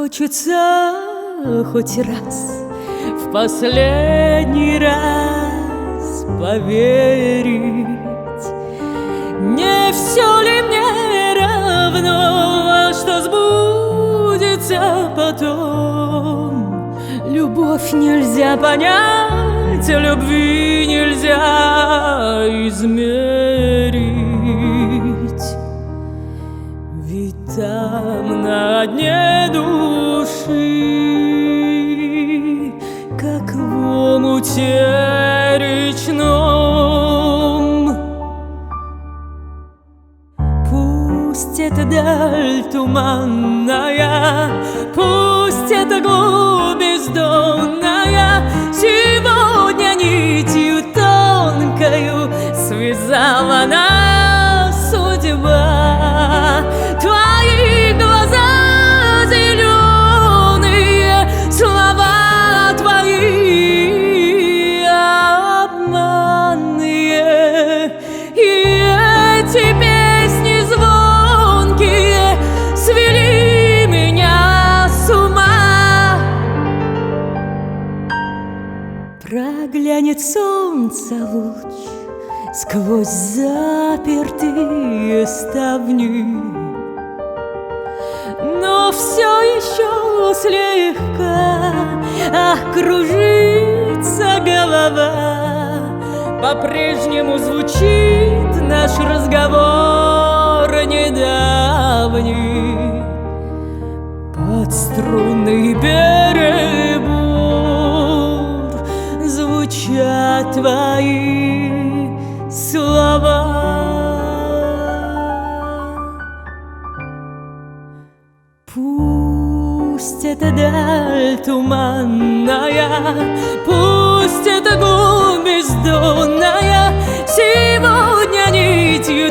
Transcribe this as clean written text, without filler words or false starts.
Хочется хоть раз, в последний раз поверить. Не все ли мне равно, что сбудется потом? Любовь нельзя понять, любви нельзя измерить. Ведь там на дне души, как в омуте речном, пусть эта даль туманная, пусть эта глубь бездонная, сегодня нитью тонкою связала нас судьба. Твои глаза зеленые, слова твои обманные, и эти песни звонкие свели меня с ума. Проглянет солнце луч сквозь запертые ставни, но все еще слегка кружится голова. По-прежнему звучит наш разговор недавний. Под струнный перебор звучат твои слова. Пусть эта даль туманная, пусть эта глубь бездонная, сегодня нитью